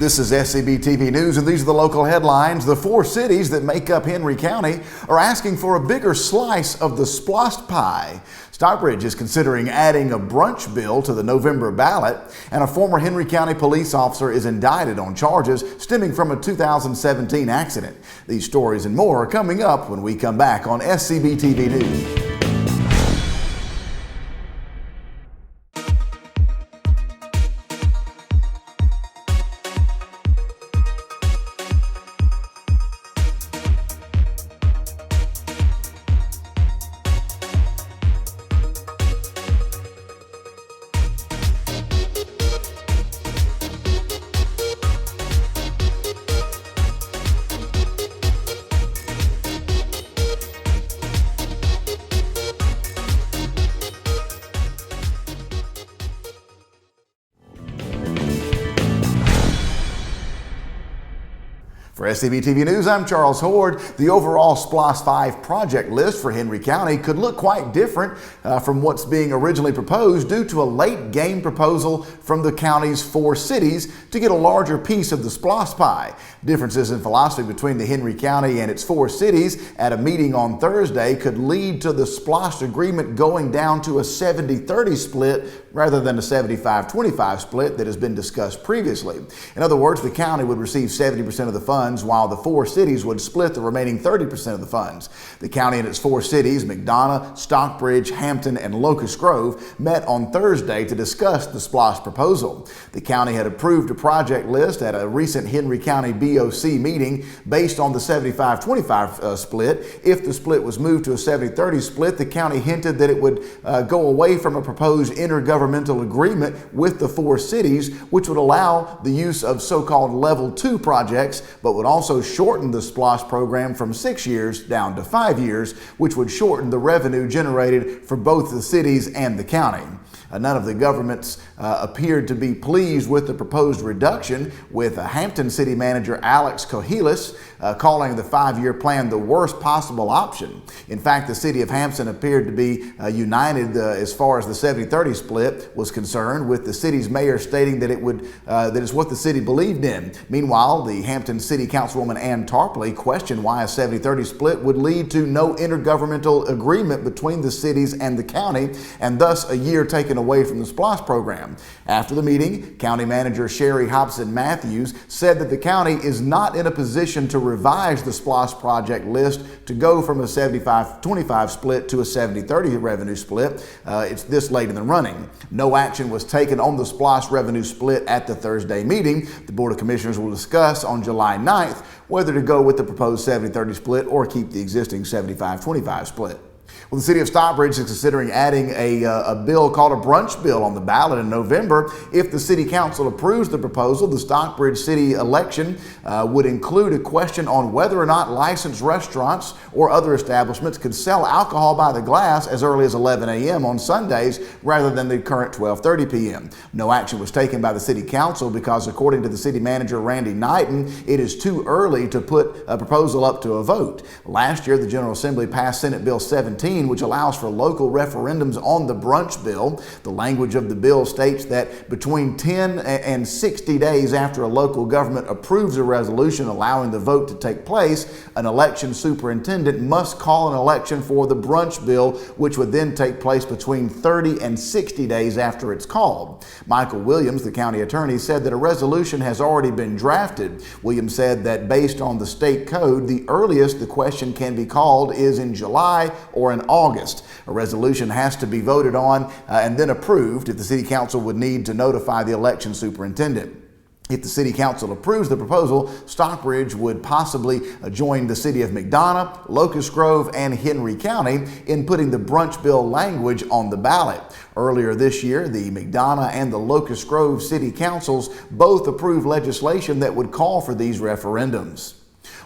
This is SCB TV News, and these are the local headlines. The four cities that make up Henry County are asking for a bigger slice of the splost pie. Stockbridge is considering adding a brunch bill to the November ballot, and a former Henry County police officer is indicted on charges stemming from a 2017 accident. These stories and more are coming up when we come back on SCB TV News. For SCB TV News, I'm Charles Hoard. The overall SPLOST 5 project list for Henry County could look quite different from what's being originally proposed due to a late game proposal from the county's four cities to get a larger piece of the SPLOST pie. Differences in philosophy between the Henry County and its four cities at a meeting on Thursday could lead to the SPLOST agreement going down to a 70-30 split rather than a 75-25 split that has been discussed previously. In other words, the county would receive 70% of the funds, while the four cities would split the remaining 30% of the funds. The county and its four cities, McDonough, Stockbridge, Hampton, and Locust Grove, met on Thursday to discuss the SPLOST proposal. The county had approved a project list at a recent Henry County BOC meeting based on the 75-25 split. If the split was moved to a 70-30 split, the county hinted that it would go away from a proposed intergovernmental agreement with the four cities, which would allow the use of so-called level 2 projects, but would also shorten the SPLOST program from 6 years down to 5 years, which would shorten the revenue generated for both the cities and the county. None of the governments appeared to be pleased with the proposed reduction, with Hampton City Manager Alex Cohilis calling the 5-year plan the worst possible option. In fact, the city of Hampton appeared to be united as far as the 70-30 split was concerned, with the city's mayor stating that that is what the city believed in. Meanwhile, the Hampton City Councilwoman Ann Tarpley questioned why a 70-30 split would lead to no intergovernmental agreement between the cities and the county, and thus a year taken away from the SPLOST program. After the meeting, County Manager Sherry Hobson Matthews said that the county is not in a position to revise the SPLOST project list to go from a 75-25 split to a 70-30 revenue split. It's this late in the running. No action was taken on the SPLOST revenue split at the Thursday meeting. The Board of Commissioners will discuss on July 9th whether to go with the proposed 70-30 split or keep the existing 75-25 split. Well, the city of Stockbridge is considering adding a bill called a brunch bill on the ballot in November. If the city council approves the proposal, the Stockbridge city election would include a question on whether or not licensed restaurants or other establishments could sell alcohol by the glass as early as 11 a.m. on Sundays rather than the current 12:30 p.m. No action was taken by the city council because, according to the city manager Randy Knighton, it is too early to put a proposal up to a vote. Last year, the General Assembly passed Senate Bill 17, which allows for local referendums on the brunch bill. The language of the bill states that between 10 and 60 days after a local government approves a resolution allowing the vote to take place, an election superintendent must call an election for the brunch bill, which would then take place between 30 and 60 days after it's called. Michael Williams, the county attorney, said that a resolution has already been drafted. Williams said that based on the state code, the earliest the question can be called is in July or in August. A resolution has to be voted on and then approved if the city council would need to notify the election superintendent. If the city council approves the proposal, Stockbridge would possibly join the city of McDonough, Locust Grove, and Henry County in putting the brunch bill language on the ballot. Earlier this year, the McDonough and the Locust Grove city councils both approved legislation that would call for these referendums.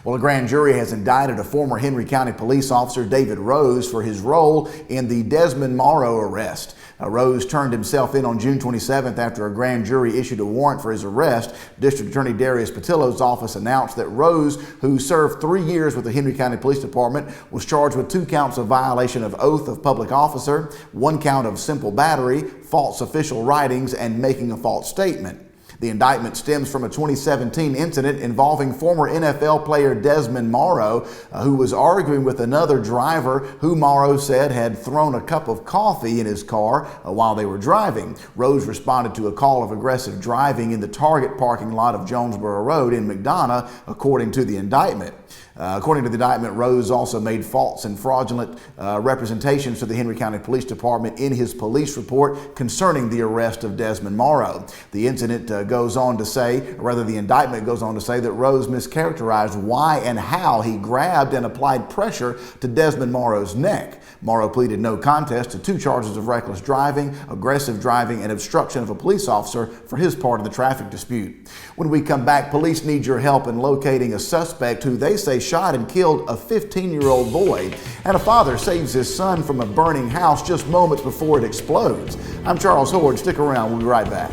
Well, a grand jury has indicted a former Henry County police officer, David Rose, for his role in the Desmond Morrow arrest. Rose turned himself in on June 27th after a grand jury issued a warrant for his arrest. District Attorney Darius Patillo's office announced that Rose, who served 3 years with the Henry County Police Department, was charged with 2 counts of violation of oath of public officer, 1 count of simple battery, false official writings, and making a false statement. The indictment stems from a 2017 incident involving former NFL player Desmond Morrow, who was arguing with another driver who Morrow said had thrown a cup of coffee in his car while they were driving. Rose responded to a call of aggressive driving in the Target parking lot of Jonesboro Road in McDonough, according to the indictment. According to the indictment, Rose also made false and fraudulent representations to the Henry County Police Department in his police report concerning the arrest of Desmond Morrow. The incident goes on to say, or rather the indictment goes on to say, that Rose mischaracterized why and how he grabbed and applied pressure to Desmond Morrow's neck. Morrow pleaded no contest to 2 charges of reckless driving, aggressive driving, and obstruction of a police officer for his part of the traffic dispute. When we come back, police need your help in locating a suspect who they say shot and killed a 15-year-old boy, and a father saves his son from a burning house just moments before it explodes. I'm Charles Hoard. Stick around. We'll be right back.